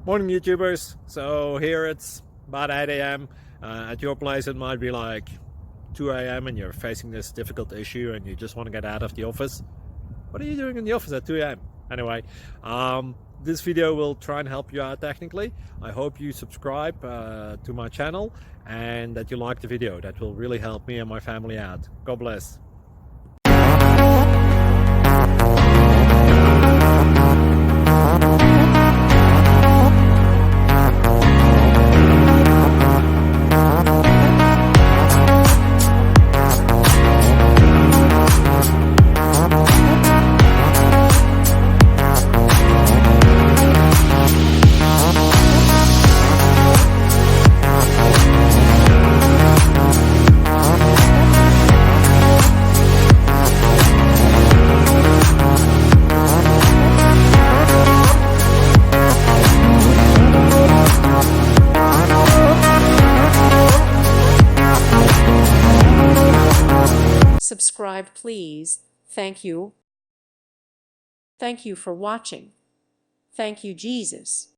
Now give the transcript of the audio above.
Morning YouTubers. So here it's about 8 a.m. At your place it might be like 2 a.m. and you're facing this difficult issue and you just want to get out of the office. What are you doing in the office at 2 a.m.? Anyway, this video will try and help you out technically. I hope you subscribe to my channel and that you like the video. That will really help me and my family out. God bless. Subscribe, please. Thank you. Thank you for watching. Thank you, Jesus.